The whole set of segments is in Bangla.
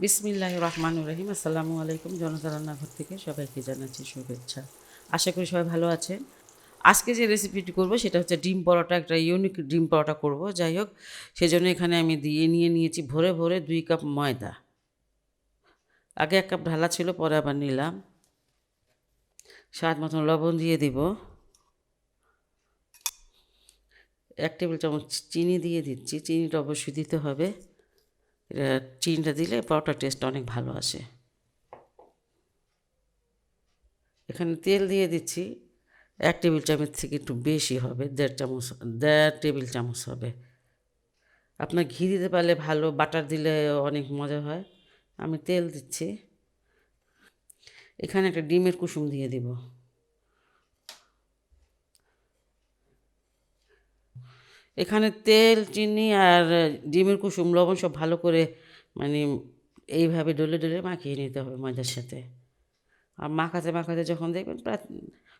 বিসমিল্লাহির রহমানির রহিম। আসসালামু আলাইকুম। জনতা রান্নাঘর থেকে সবাইকে জানাচ্ছি শুভেচ্ছা। আশা করি সবাই ভালো আছেন। আজকে যে রেসিপিটি করব সেটা হচ্ছে ডিম পরোটা, একটা ইউনিক ডিম পরোটা করব। যাই হোক, সেজন্য এখানে আমি নিয়েছি ভরে ভরে 2 কাপ ময়দা। আগে 1 কাপ ঢালা ছিল, পরে আবার নিলাম। স্বাদ মতন লবণ দিয়ে দিব। 1 টেবিল চামচ চিনি দিয়ে দিচ্ছি। চিনিটা অবশ্যই দিতে হবে। এটা চিনিটা দিলে পরোটার টেস্ট অনেক ভালো আসে। এখানে তেল দিয়ে দিচ্ছি। 1 টেবিল চামচ থেকে একটু বেশি হবে, 1.5 টেবিল চামচ হবে। আপনার ঘি দিতে পারলে ভালো, বাটার দিলে অনেক মজা হয়। আমি তেল দিচ্ছি। এখানে একটা ডিমের কুসুম দিয়ে দিব। এখানে তেল, চিনি আর ডিমের কুসুম, লবণ সব ভালো করে মানে এইভাবে ডলে ডলে মাখিয়ে নিতে হবে ময়দার সাথে। আর মাখাতে মাখাতে যখন দেখবেন প্রায়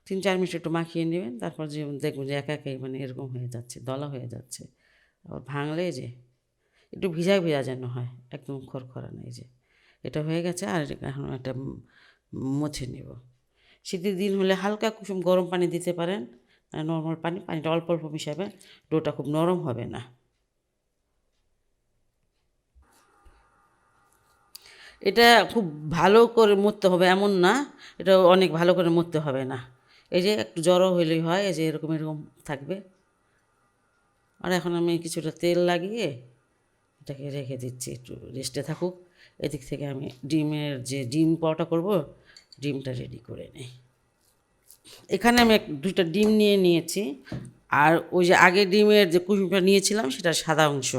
3-4 মিনিট একটু মাখিয়ে নেবেন, তারপর যে দেখবেন যে একা একাই এরকম হয়ে যাচ্ছে, দলা হয়ে যাচ্ছে। আবার ভাঙলে যে একটু ভিজা ভিজা যেন হয়, একদম খরখরা নেই যে এটা হয়ে গেছে। আর এখন একটা মুছে নেব। শীতের দিন হলে হালকা কুসুম গরম পানি দিতে পারেন, নর্মাল পানিটা অল্প অল্প মিশাবে, ডোটা খুব নরম হবে না। এটা খুব ভালো করে মথতে হবে এমন না, এটা অনেক ভালো করে মথতে হবে না। এই যে একটু জড়ো হইলেই হয়, এই যে এরকম এরকম থাকবে। আর এখন আমি কিছুটা তেল লাগিয়ে এটাকে রেখে দিচ্ছি, একটু রেস্টে থাকুক। এদিক থেকে আমি ডিম পরোটা করব, ডিমটা রেডি করে নিই। এখানে আমি 2টা ডিম নিয়ে নিয়েছি। আর ওই যে আগে ডিমের যে কুসুমটা নিয়েছিলাম সেটা সাদা অংশ।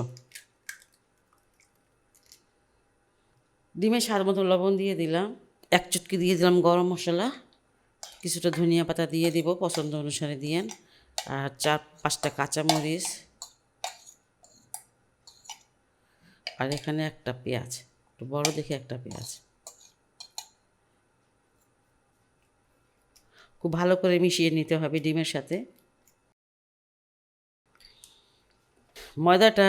ডিমের স্বাদ মতো লবণ দিয়ে দিলাম। 1 চুটকি দিয়ে দিলাম গরম মশলা। কিছুটা ধনিয়া পাতা দিয়ে দিব, পছন্দ অনুসারে দিয়েন। আর 4-5টা কাঁচামরিচ। আর এখানে একটা পেঁয়াজ, একটু বড় দেখে একটা পেঁয়াজ। খুব ভালো করে মিশিয়ে নিতে হবে ডিমের সাথে। ময়দাটা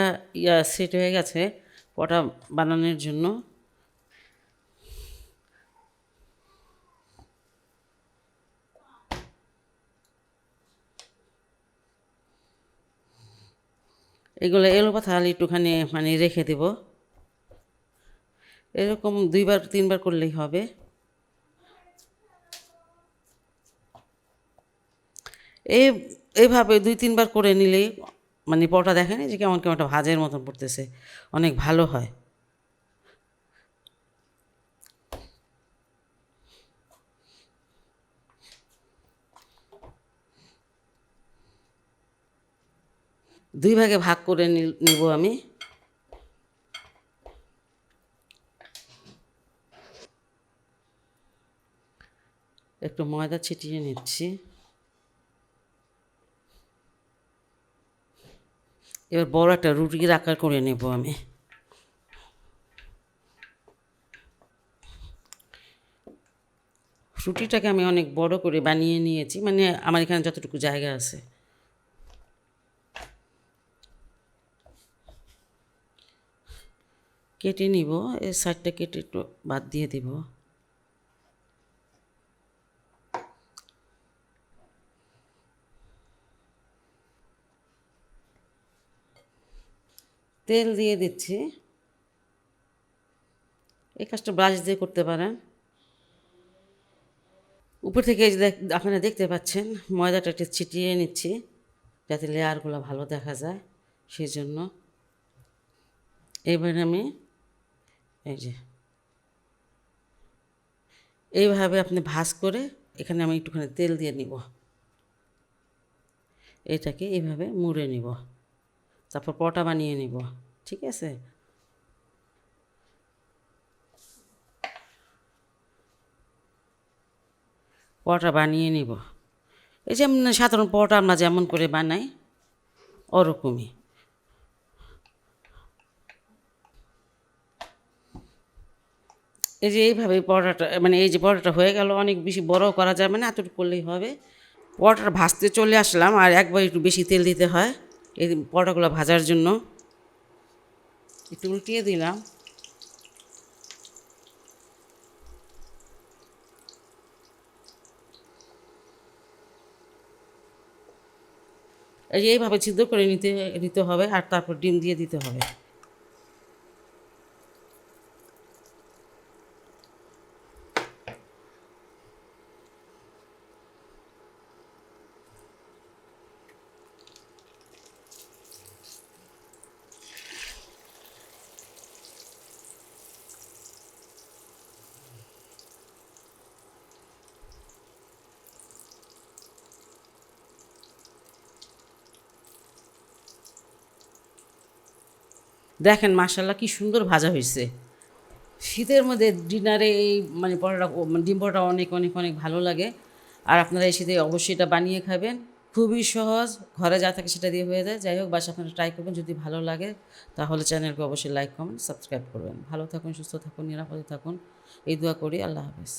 সেট হয়ে গেছে পরোটা বানানোর জন্য। এগুলো এলোপাথাড়ি একটুখানি রেখে দেব। এরকম 2-3 বার করলেই হবে। এই এইভাবে 2-3 বার করে নিলেই পরোটা দেখেনি যে কেমন কেমন একটা ভাজের মতন পড়তেছে, অনেক ভালো হয়। দুই ভাগে ভাগ করে নিব আমি। একটু ময়দা ছিটিয়ে নিচ্ছি। এবার বড় একটা রুটির আকার করে নেব আমি। রুটিটাকে আমি অনেক বড় করে বানিয়ে নিয়েছি, আমার এখানে যতটুকু জায়গা আছে। কেটে নিব, এর সাইডটা কেটে একটু বাদ দিয়ে দিব। তেল দিয়ে দিচ্ছি। এই কাজটা ব্রাশ দিয়ে করতে পারেন। উপর থেকে এই যে আপনারা দেখতে পাচ্ছেন ময়দাটা একটু ছিটিয়ে নিচ্ছি যাতে লেয়ারগুলো ভালো দেখা যায়, সেই জন্য। এবার আমি এই যে এইভাবে আপনি ভাঁজ করে এখানে আমি একটুখানি তেল দিয়ে নিব। এটাকে এইভাবে মুড়ে নিব, তারপর পরোটা বানিয়ে নিব। ঠিক আছে? পরোটা বানিয়ে নিব এই যে সাধারণ পরোটা আমরা যেমন করে বানাই ওরকমই। এই যে এইভাবে পরোটাটা এই যে পরোটাটা হয়ে গেল, অনেক বেশি বড় করা যাবে না, এতটুকু করলেই হবে। পরোটাটা ভাজতে চলে আসলাম, আর একবার একটু বেশি তেল দিতে হয় এই পরোটাগুলো ভাজার জন্য। একটু উল্টিয়ে দিলাম। এই যে এইভাবে ছিদ্র করে নিতে নিতে হবে, আর তারপর ডিম দিয়ে দিতে হবে। দেখেন মাশাল্লাহ কি সুন্দর ভাজা হয়েছে। শীতের মধ্যে ডিনারে এই মানে পরোটা ডিম পরোটা অনেক অনেক অনেক ভালো লাগে। আর আপনারা এই শীতে অবশ্যই এটা বানিয়ে খাবেন। খুবই সহজ, ঘরে যা থাকে সেটা দিয়ে হয়ে যায়। যাই হোক, বাসা আপনারা ট্রাই করবেন, যদি ভালো লাগে তাহলে চ্যানেলকে অবশ্যই লাইক কমেন্ট সাবস্ক্রাইব করবেন। ভালো থাকুন, সুস্থ থাকুন, নিরাপদে থাকুন, এই দোয়া করি। আল্লাহ হাফেজ।